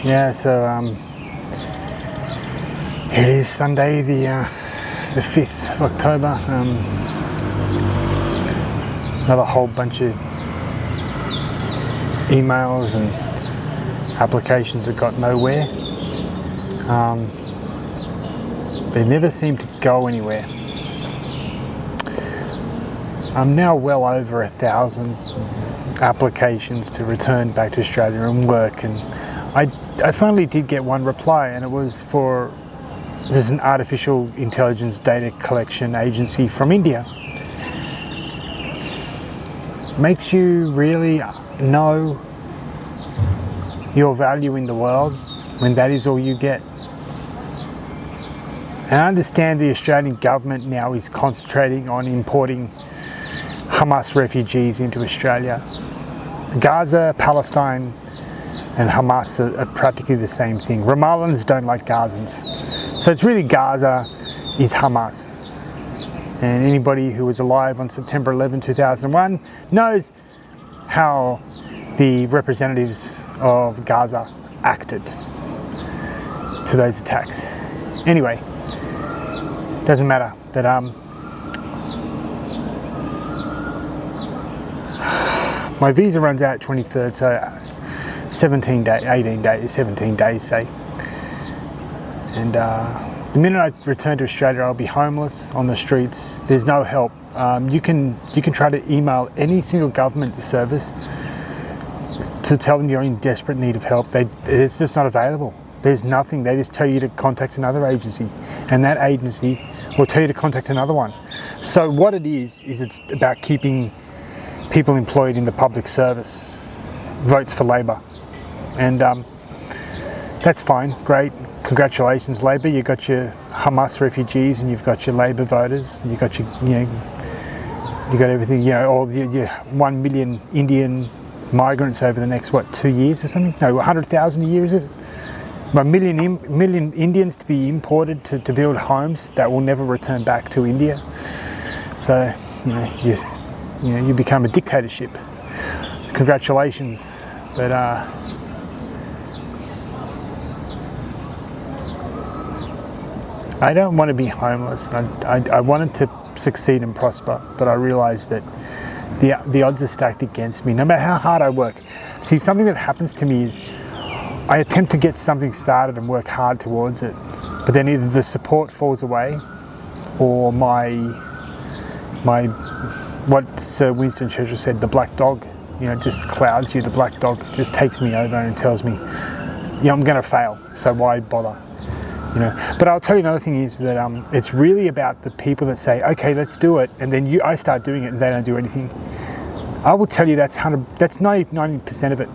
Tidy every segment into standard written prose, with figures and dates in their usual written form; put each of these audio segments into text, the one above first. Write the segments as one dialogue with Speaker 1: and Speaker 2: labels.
Speaker 1: Yeah, so it is Sunday, the 5th of October. Another whole bunch of emails and applications that got nowhere. They never seem to go anywhere. I'm now well over 1,000 applications to return back to Australia and work, and I finally did get one reply, and it was for this is an artificial intelligence data collection agency from India. Makes you really know your value in the world when that is all you get. And I understand the Australian government now is concentrating on importing Hamas refugees into Australia. Gaza, Palestine and Hamas are practically the same thing. Ramallahs don't like Gazans. So it's really Gaza is Hamas. And anybody who was alive on September 11, 2001 knows how the representatives of Gaza acted to those attacks. Anyway, doesn't matter. But my visa runs out 23rd, so 17 days, say. And the minute I return to Australia, I'll be homeless on the streets. There's no help. You can try to email any single government service to tell them you're in desperate need of help. It's just not available. There's nothing. They just tell you to contact another agency, and that agency will tell you to contact another one. So what it is it's about keeping people employed in the public service. Votes for Labor. And that's fine, great. Congratulations, Labor. You've got your Hamas refugees and you've got your Labor voters. You've got your, you've got everything, all your 1 million Indian migrants over the next, 2 years or something? No, 100,000 a year, is it? 1 million Indians to be imported to build homes that will never return back to India. So, you become a dictatorship. Congratulations. But I don't want to be homeless. I wanted to succeed and prosper, but I realized that the odds are stacked against me, no matter how hard I work. See, something that happens to me is I attempt to get something started and work hard towards it, but then either the support falls away or what Sir Winston Churchill said, the black dog, just clouds you. The black dog just takes me over and tells me, I'm going to fail, so why bother? But I'll tell you another thing is that it's really about the people that say, okay, let's do it, and then I start doing it and they don't do anything. I will tell you that's 90% of it.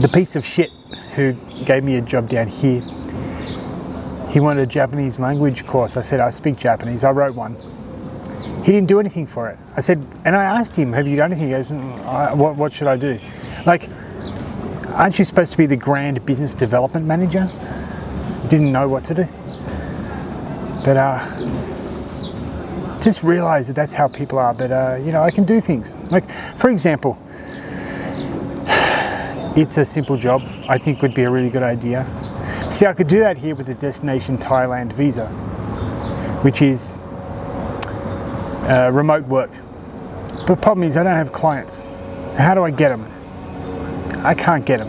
Speaker 1: The piece of shit who gave me a job down here, he wanted a Japanese language course. I said, I speak Japanese. I wrote one. He didn't do anything for it. I said, and I asked him, have you done anything? He goes, what should I do? Like, aren't you supposed to be the grand business development manager? Didn't know what to do. But just realize that that's how people are. But, I can do things. Like, for example, it's a simple job. I think would be a really good idea. See, I could do that here with the Destination Thailand visa, which is remote work. But the problem is I don't have clients. So how do I get them? I can't get them.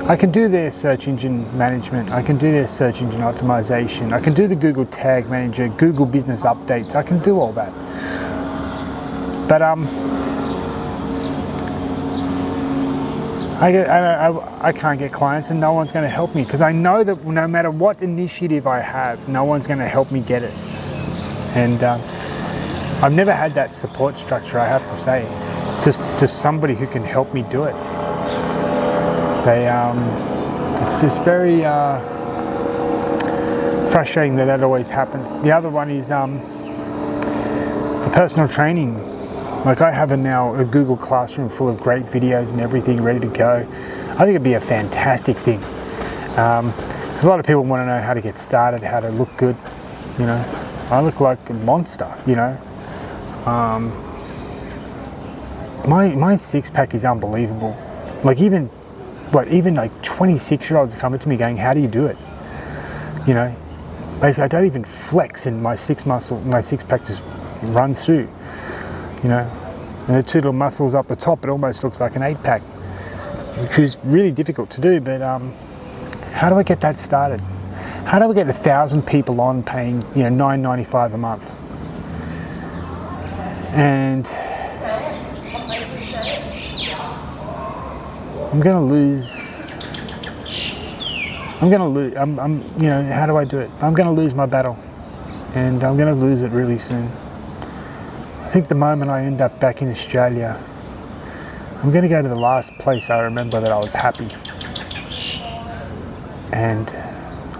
Speaker 1: I can do their search engine management. I can do their search engine optimization. I can do the Google Tag Manager, Google Business Updates. I can do all that. But I can't get clients, and no one's going to help me, because I know that no matter what initiative I have, no one's going to help me get it. And I've never had that support structure, I have to say, to somebody who can help me do it. It's just very frustrating that always happens. The other one is the personal training. Like, I have now a Google Classroom full of great videos and everything ready to go. I think it'd be a fantastic thing. Because a lot of people want to know how to get started, how to look good. I look like a monster, my six-pack is unbelievable. Like even like 26-year-olds are coming to me going, how do you do it? You know, basically I don't even flex and my six-pack just runs through, you know. And the two little muscles up the top, it almost looks like an 8-pack, which is really difficult to do. But how do I get that started? How do I get 1,000 people on paying, you know, $9.95 a month? And I'm gonna lose. You know, how do I do it? I'm gonna lose my battle, and I'm gonna lose it really soon. I think the moment I end up back in Australia, I'm gonna go to the last place I remember that I was happy, and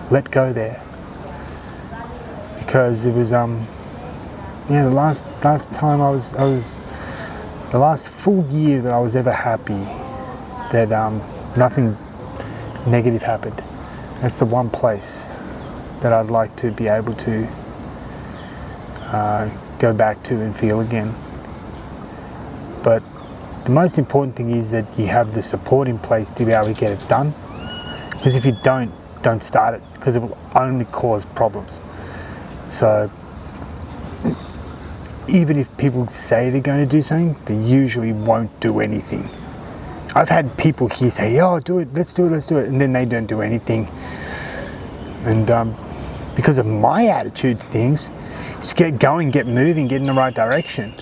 Speaker 1: let go there, because it was yeah, the last time I was the last full year that I was ever happy that nothing negative happened. That's the one place that I'd like to be able to go back to and feel again. But the most important thing is that you have the support in place to be able to get it done, because if you don't start it, because it will only cause problems. So even if people say they're going to do something, they usually won't do anything. I've had people here say, oh, do it, let's do it, and then they don't do anything. And because of my attitude to things, just get going, get moving, get in the right direction.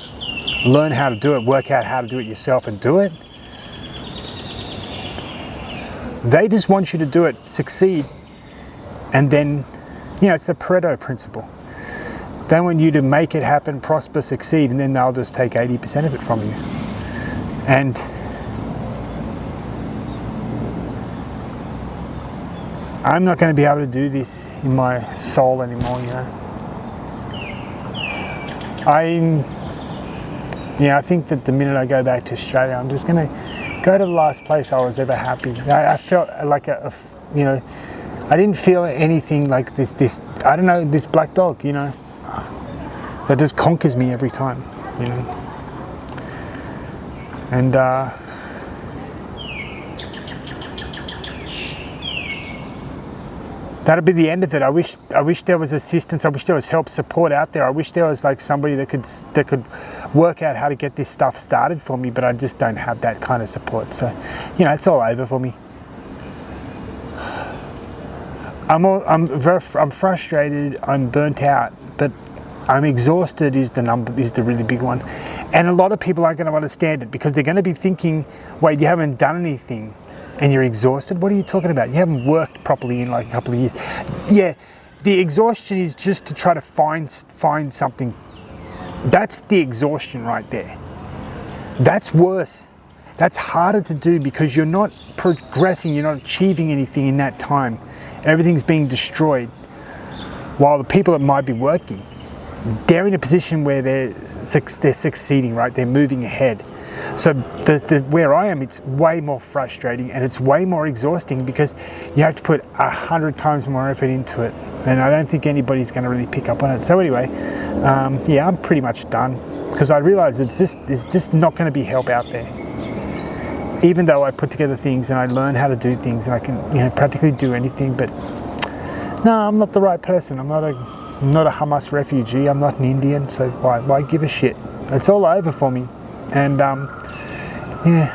Speaker 1: Learn how to do it, work out how to do it yourself and do it. They just want you to do it, succeed, and then, you know, it's the Pareto principle. They want you to make it happen, prosper, succeed, and then they'll just take 80% of it from you. And I'm not going to be able to do this in my soul anymore, you know. I think that the minute I go back to Australia, I'm just going to go to the last place I was ever happy. I felt like you know, I didn't feel anything like this, I don't know, this black dog, you know, that just conquers me every time, you know. And that'll be the end of it. I wish there was assistance. I wish there was help, support out there. I wish there was like somebody that could work out how to get this stuff started for me, but I just don't have that kind of support. So, you know, it's all over for me. I'm frustrated. I'm burnt out, but I'm exhausted is the really big one. And a lot of people aren't going to understand it, because they're going to be thinking, wait, you haven't done anything and you're exhausted? What are you talking about? You haven't worked properly in like a couple of years. Yeah, the exhaustion is just to try to find something. That's the exhaustion right there. That's worse. That's harder to do, because you're not progressing, you're not achieving anything in that time. Everything's being destroyed. While the people that might be working, they're in a position where they're succeeding, right? They're moving ahead. So where I am, it's way more frustrating and it's way more exhausting, because you have to put 100 times more effort into it. And I don't think anybody's going to really pick up on it. So anyway, yeah, I'm pretty much done, because I realize there's just not going to be help out there. Even though I put together things and I learn how to do things and I can, you know, practically do anything, but no, I'm not the right person. I'm not a Hamas refugee. I'm not an Indian, so why give a shit? It's all over for me. And yeah,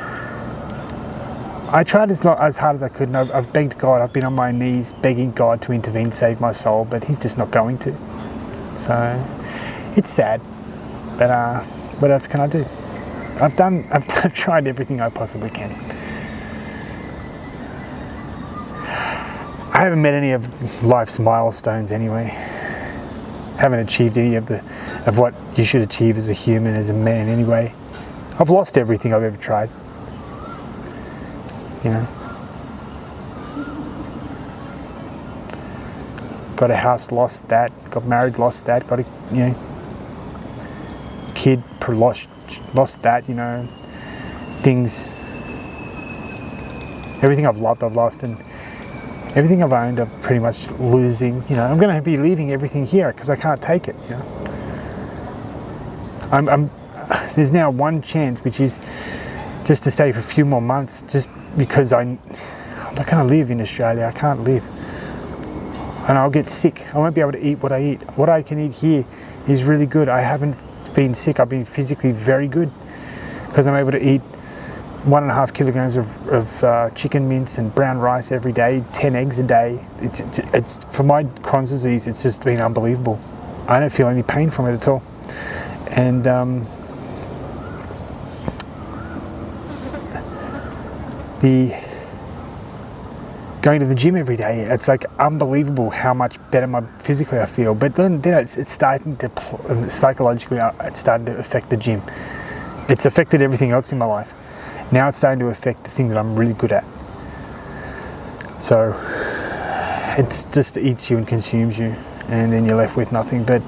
Speaker 1: I tried as hard as I could, and I've begged God. I've been on my knees begging God to intervene, save my soul, but He's just not going to. So it's sad, but what else can I do? I've tried everything I possibly can. I haven't met any of life's milestones anyway. Haven't achieved any of what you should achieve as a human, as a man anyway. I've lost everything I've ever tried. You know. Got a house, lost that. Got married, lost that. Got a, you know, kid, lost that, you know. Things. Everything I've loved, I've lost, and everything I've owned, I'm pretty much losing. You know, I'm going to be leaving everything here because I can't take it. You know, there's now one chance, which is just to stay for a few more months, just because I'm not going to live in Australia. I can't live. And I'll get sick. I won't be able to eat what I eat. What I can eat here is really good. I haven't been sick. I've been physically very good because I'm able to eat 1.5 kilograms of chicken mince and brown rice every day, 10 eggs a day. It's for my Crohn's disease, it's just been unbelievable. I don't feel any pain from it at all. And going to the gym every day, it's like unbelievable how much better physically I feel. But then it's starting to, psychologically, it's starting to affect the gym. It's affected everything else in my life. Now it's starting to affect the thing that I'm really good at. So it just eats you and consumes you, and then you're left with nothing. But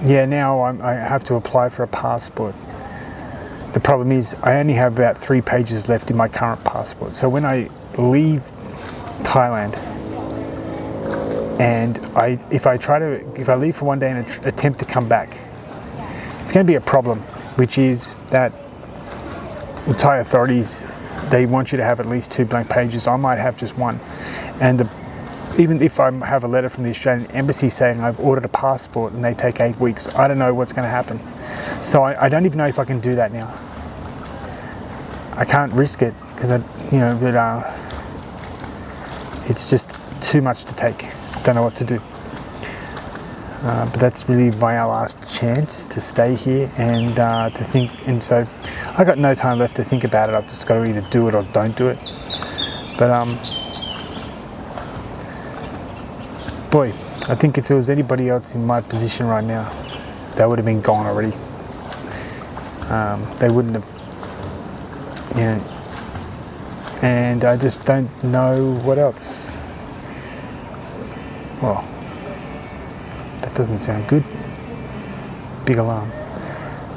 Speaker 1: now I have to apply for a passport. The problem is I only have about 3 pages left in my current passport. So when I leave Thailand, and if I leave for one day and attempt to come back, it's going to be a problem, which is that the Thai authorities, they want you to have at least 2 blank pages. I might have just 1. And even if I have a letter from the Australian Embassy saying I've ordered a passport and they take 8 weeks, I don't know what's going to happen. So I don't even know if I can do that now. I can't risk it because it's just too much to take. Don't know what to do. But that's really my last chance to stay here and to think. And so I got no time left to think about it. I've just got to either do it or don't do it. But boy, I think if there was anybody else in my position right now, they would have been gone already. They wouldn't have, and I just don't know what else. Well, that doesn't sound good. Big alarm.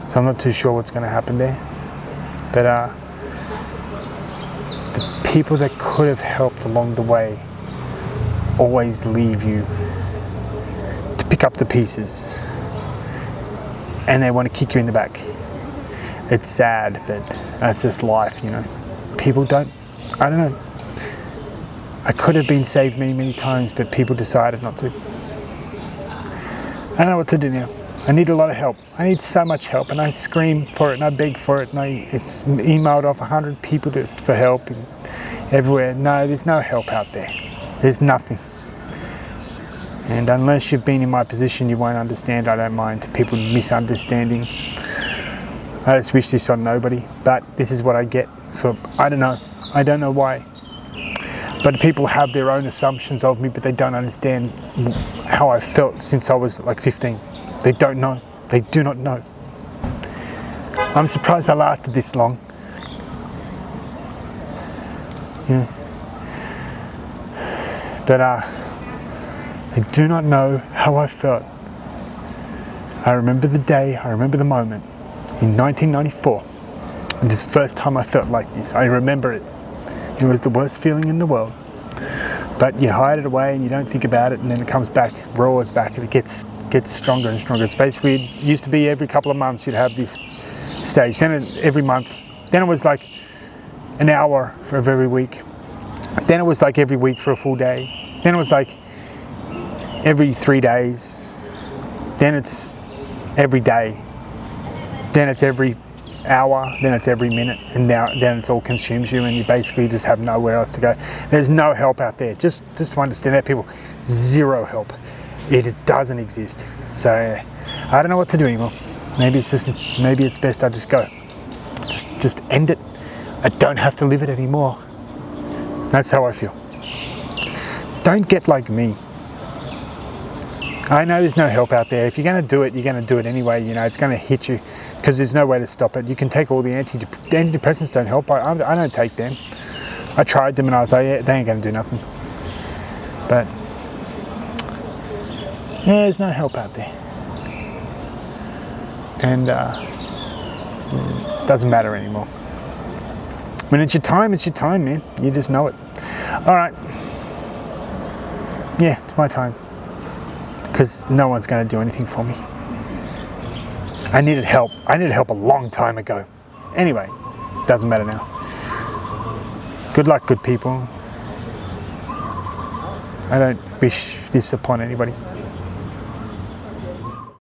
Speaker 1: So I'm not too sure what's going to happen there. But the people that could have helped along the way always leave you to pick up the pieces, and they want to kick you in the back. It's sad, but that's just life, People don't, I don't know. I could have been saved many, many times, but people decided not to. I don't know what to do now. I need a lot of help. I need so much help, and I scream for it, and I beg for it, and it's emailed off 100 people for help and everywhere. No, there's no help out there. There's nothing. And unless you've been in my position, you won't understand. I don't mind people misunderstanding. I just wish this on nobody, but this is what I get for, I don't know why. But people have their own assumptions of me, but they don't understand how I felt since I was like 15. They don't know. They do not know. I'm surprised I lasted this long. But I do not know how I felt. I remember the day, I remember the moment in 1994. This is the first time I felt like this. I remember it. It was the worst feeling in the world. But you hide it away and you don't think about it, and then it comes back, roars back, and it gets stronger and stronger. It's basically, it used to be every couple of months you'd have this stage. Then every month. Then it was like an hour of every week. Then it was like every week for a full day. Then it was like every 3 days. Then it's every day. Then it's every hour, then it's every minute, and then it's all consumes you, and you basically just have nowhere else to go. There's no help out there. Just to understand that, people, zero help. It doesn't exist. So I don't know what to do anymore. Maybe it's best I just go. Just end it. I don't have to live it anymore. That's how I feel. Don't get like me. I know there's no help out there. If you're going to do it, you're going to do it anyway. It's going to hit you because there's no way to stop it. You can take all the antidepressants, don't help. I don't take them. I tried them and I was like, yeah, they ain't going to do nothing. But yeah, there's no help out there. And it doesn't matter anymore. When it's your time, man. You just know it. All right. Yeah, it's my time. Because no one's going to do anything for me. I needed help. I needed help a long time ago. Anyway, doesn't matter now. Good luck, good people. I don't wish this upon anybody.